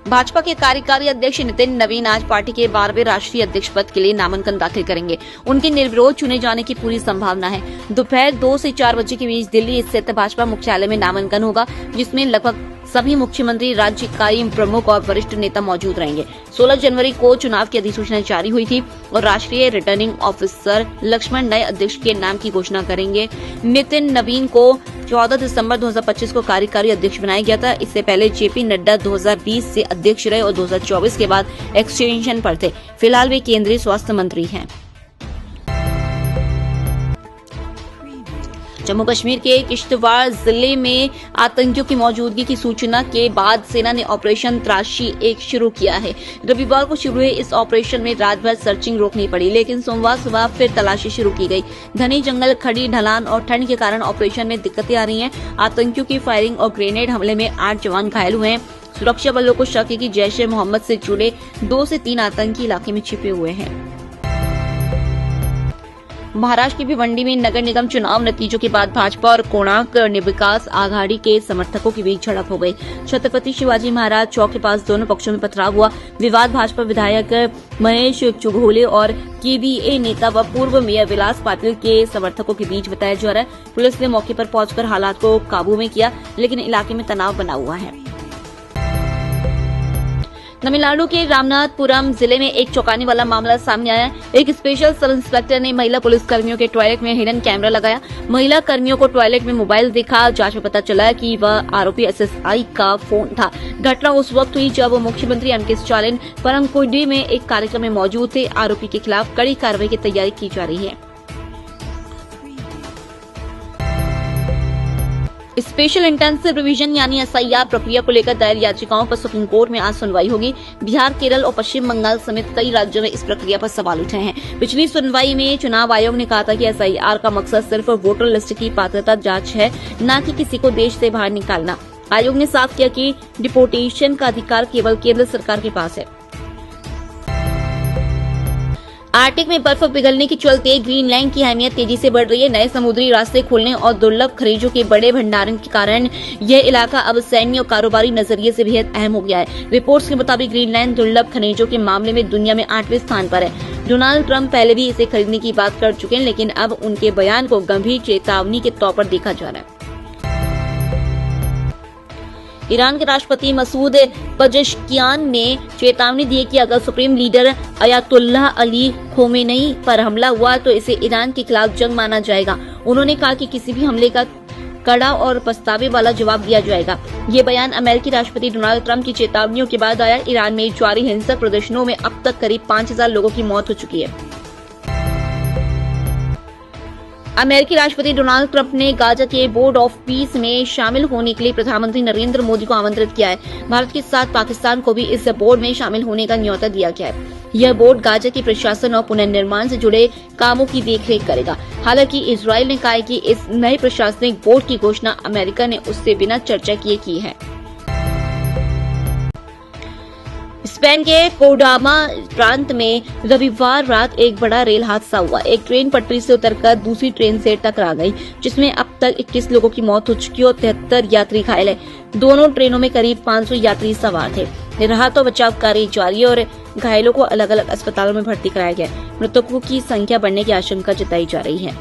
भाजपा के कार्यकारी अध्यक्ष नितिन नवीन आज पार्टी के 12वें राष्ट्रीय अध्यक्ष पद के लिए नामांकन दाखिल करेंगे। उनके निर्विरोध चुने जाने की पूरी संभावना है। दोपहर 2 से 4 बजे के बीच दिल्ली स्थित भाजपा मुख्यालय में नामांकन होगा, जिसमें लगभग सभी मुख्यमंत्री, राज्य इकाई प्रमुख और वरिष्ठ नेता मौजूद रहेंगे। 16 जनवरी को चुनाव की अधिसूचना जारी हुई थी और राष्ट्रीय रिटर्निंग ऑफिसर लक्ष्मण नए अध्यक्ष के नाम की घोषणा करेंगे। नितिन नवीन को 14 दिसंबर 2025 को कार्यकारी अध्यक्ष बनाया गया था। इससे पहले जेपी नड्डा 2020 से अध्यक्ष रहे और 2024 के बाद एक्सटेंशन पर थे। फिलहाल वे केंद्रीय स्वास्थ्य मंत्री हैं। जम्मू कश्मीर के किश्तवाड़ जिले में आतंकियों की मौजूदगी की सूचना के बाद सेना ने ऑपरेशन तराशी 1 शुरू किया है। रविवार को शुरू हुए इस ऑपरेशन में रात भर सर्चिंग रोकनी पड़ी, लेकिन सोमवार सुबह फिर तलाशी शुरू की गई। घने जंगल, खड़ी ढलान और ठंड के कारण ऑपरेशन में दिक्कतें आ रही हैं। आतंकियों की फायरिंग और ग्रेनेड हमले में 8 जवान घायल हुए हैं। सुरक्षा बलों को शक है कि जैश ए मोहम्मद से जुड़े 2 से 3 आतंकी इलाके में छिपे हुए हैं। महाराष्ट्र की भिवंडी में नगर निगम चुनाव नतीजों के बाद भाजपा और कोणार्क विकास आघाड़ी के समर्थकों के बीच झड़प हो गई। छत्रपति शिवाजी महाराज चौक के पास दोनों पक्षों में पथराव हुआ। विवाद भाजपा विधायक महेश चुघोले और केबीए नेता व पूर्व मेयर विलास पाटिल के समर्थकों के बीच बताया जा रहा है। पुलिस ने मौके पर पहुंचकर हालात को काबू में किया, लेकिन इलाके में तनाव बना हुआ है। तमिलनाडु के रामनाथपुरम जिले में एक चौंकाने वाला मामला सामने आया। एक स्पेशल सब इंस्पेक्टर ने महिला पुलिस कर्मियों के टॉयलेट में हिडन कैमरा लगाया। महिला कर्मियों को टॉयलेट में मोबाइल दिखा। जांच में पता चला कि वह आरोपी एसएसआई का फोन था। घटना उस वक्त हुई जब मुख्यमंत्री एम के स्टालिन परमकुंडी में एक कार्यक्रम में मौजूद थे। आरोपी के खिलाफ कड़ी कार्रवाई की तैयारी की जा रही है। स्पेशल इंटेंसिव रिवीजन यानी एसआईआर प्रक्रिया को लेकर दायर याचिकाओं पर सुप्रीम कोर्ट में आज सुनवाई होगी। बिहार, केरल और पश्चिम बंगाल समेत कई राज्यों में इस प्रक्रिया पर सवाल उठे हैं। पिछली सुनवाई में चुनाव आयोग ने कहा था कि एसआईआर का मकसद सिर्फ वोटर लिस्ट की पात्रता जांच है, न कि किसी को देश से बाहर निकालना। आयोग ने साफ किया कि डिपोर्टेशन का अधिकार केवल केंद्र सरकार के पास है। आर्कटिक में बर्फ पिघलने के चलते ग्रीनलैंड की अहमियत तेजी से बढ़ रही है। नए समुद्री रास्ते खुलने और दुर्लभ खनिजों के बड़े भंडारण के कारण यह इलाका अब सैन्य और कारोबारी नजरिए से बेहद अहम हो गया है। रिपोर्ट्स के मुताबिक ग्रीनलैंड दुर्लभ खनिजों के मामले में दुनिया में 8वें स्थान पर है। डोनाल्ड ट्रंप पहले भी इसे खरीदने की बात कर चुके हैं, लेकिन अब उनके बयान को गंभीर चेतावनी के तौर पर देखा जा रहा है। ईरान के राष्ट्रपति मसूद पजेश्कियान ने चेतावनी दी कि अगर supreme leader Ayatollah Ali Khomeini पर हमला हुआ तो इसे ईरान के खिलाफ जंग माना जाएगा। उन्होंने कहा कि किसी भी हमले का कड़ा और पछतावे वाला जवाब दिया जाएगा। ये बयान अमेरिकी राष्ट्रपति डोनाल्ड ट्रंप की चेतावनियों के बाद आया। ईरान में जारी हिंसक प्रदर्शनों में अब तक करीब 5000 लोगों की मौत हो चुकी है। अमेरिकी राष्ट्रपति डोनाल्ड ट्रंप ने गाजा के बोर्ड ऑफ पीस में शामिल होने के लिए प्रधानमंत्री नरेंद्र मोदी को आमंत्रित किया है। भारत के साथ पाकिस्तान को भी इस बोर्ड में शामिल होने का न्योता दिया गया है। यह बोर्ड गाजा के प्रशासन और पुनर्निर्माण से जुड़े कामों की देखरेख करेगा। हालांकि इजरायल ने कहा है कि इस नए प्रशासनिक बोर्ड की घोषणा अमेरिका ने उससे बिना चर्चा किए की है। स्पेन के कोर्डोबा प्रांत में रविवार रात एक बड़ा रेल हादसा हुआ। एक ट्रेन पटरी से उतरकर दूसरी ट्रेन से टकरा गई, जिसमें अब तक 21 लोगों की मौत हो चुकी और 73 यात्री घायल हैं। दोनों ट्रेनों में करीब 500 यात्री सवार थे। राहत और बचाव कार्य जारी और घायलों को अलग अलग अस्पतालों में भर्ती कराया गया। मृतकों की संख्या बढ़ने की आशंका जताई जा रही है।